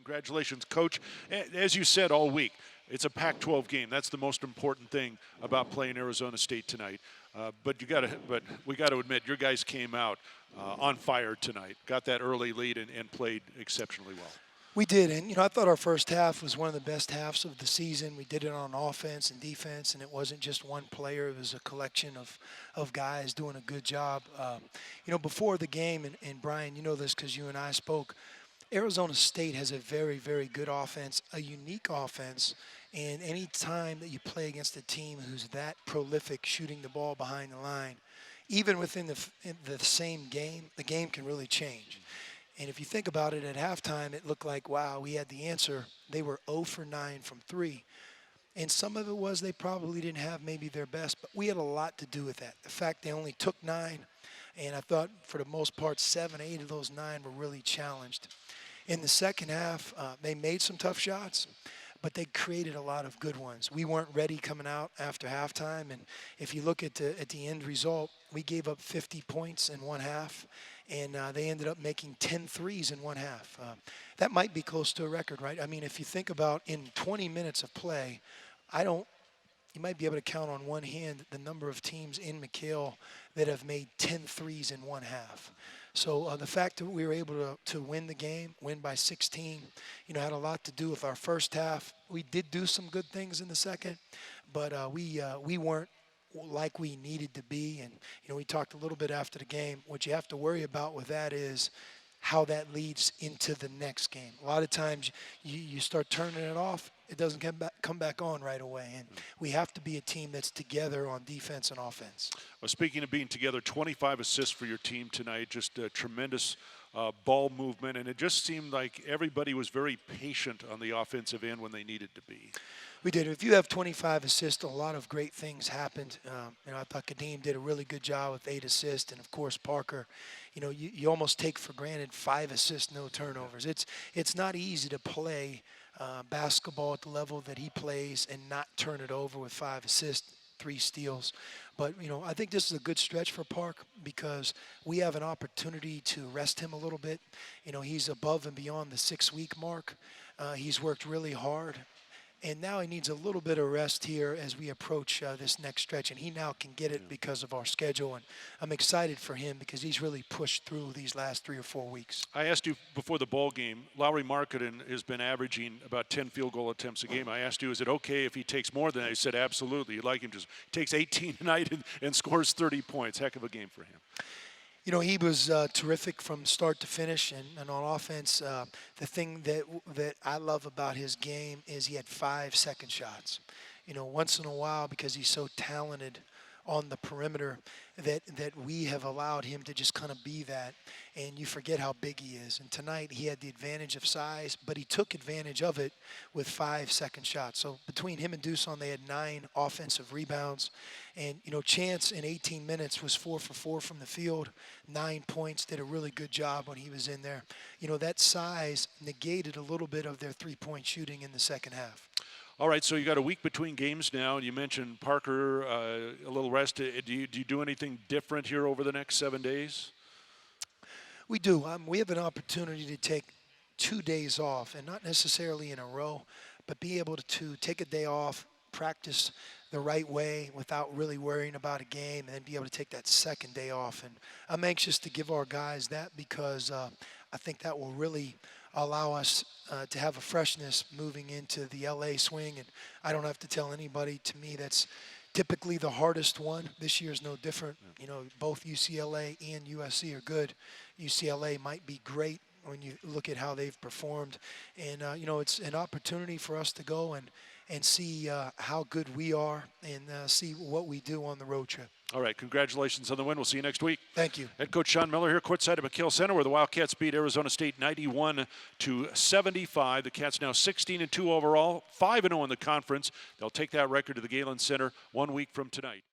Congratulations, Coach. As you said all week, it's a Pac-12 game. That's the most important thing about playing Arizona State tonight. But we got to admit, your guys came out on fire tonight. Got that early lead and played exceptionally well. We did, and I thought our first half was one of the best halves of the season. We did it on offense and defense, and it wasn't just one player. It was a collection of guys doing a good job. Before the game, and Brian, you know this because you and I spoke, Arizona State has a very, very good offense, a unique offense, and any time that you play against a team who's that prolific shooting the ball behind the line, even within the same game, the game can really change. And if you think about it, at halftime, it looked like, wow, we had the answer. They were 0 for 9 from 3. And some of it was they probably didn't have maybe their best, but we had a lot to do with that. The fact they only took 9, and I thought for the most part, 7, 8 of those 9 were really challenged. In the second half, they made some tough shots, but they created a lot of good ones. We weren't ready coming out after halftime, and if you look at the end result, we gave up 50 points in one half, and they ended up making 10 threes in one half. That might be close to a record, right? I mean, if you think about in 20 minutes of play, you might be able to count on one hand the number of teams in McHale that have made 10 threes in one half. So the fact that we were able to win the game, win by 16, had a lot to do with our first half. We did do some good things in the second, but we weren't like we needed to be. And, we talked a little bit after the game. What you have to worry about with that is how that leads into the next game. A lot of times you start turning it off, it doesn't come back on right away. And we have to be a team that's together on defense and offense. Well, speaking of being together, 25 assists for your team tonight, just a tremendous ball movement. And it just seemed like everybody was very patient on the offensive end when they needed to be. We did. If you have 25 assists, a lot of great things happened. I thought Kadeem did a really good job with 8 assists. And, of course, Parker, you almost take for granted 5 assists, no turnovers. It's not easy to play basketball at the level that he plays and not turn it over with 5 assists, 3 steals. But, I think this is a good stretch for Park because we have an opportunity to rest him a little bit. He's above and beyond the 6-week mark. He's worked really hard. And now he needs a little bit of rest here as we approach this next stretch. And he now can get it because of our schedule. And I'm excited for him because he's really pushed through these last 3 or 4 weeks. I asked you before the ball game, Lowry Markkanen has been averaging about 10 field goal attempts a game. I asked you, is it okay if he takes more than that? He said, absolutely. You'd like him to takes 18 tonight and scores 30 points. Heck of a game for him. He was terrific from start to finish, and on offense, the thing that I love about his game is he had 5 second shots. Once in a while, because he's so talented on the perimeter, that we have allowed him to just kind of be that, and you forget how big he is. And tonight he had the advantage of size, but he took advantage of it with 5 second shots. So between him and Duson, they had 9 offensive rebounds. And, Chance in 18 minutes was 4 for 4 from the field, 9 points, did a really good job when he was in there. That size negated a little bit of their three-point shooting in the second half. All right, so you got a week between games now. You mentioned Parker, a little rest. Do you do anything different here over the next 7 days? We do. We have an opportunity to take 2 days off, and not necessarily in a row, but be able to take a day off, practice the right way without really worrying about a game, and then be able to take that second day off. And I'm anxious to give our guys that because I think that will really allow us to have a freshness moving into the LA swing. And I don't have to tell anybody, to me, that's typically the hardest one. This year is no different. Both UCLA and USC are good. UCLA might be great when you look at how they've performed. And, it's an opportunity for us to go and see how good we are and see what we do on the road trip. All right, congratulations on the win. We'll see you next week. Thank you. Head coach Sean Miller here, courtside at McHale Center, where the Wildcats beat Arizona State 91-75. The Cats now 16-2 overall, 5-0 in the conference. They'll take that record to the Galen Center 1 week from tonight.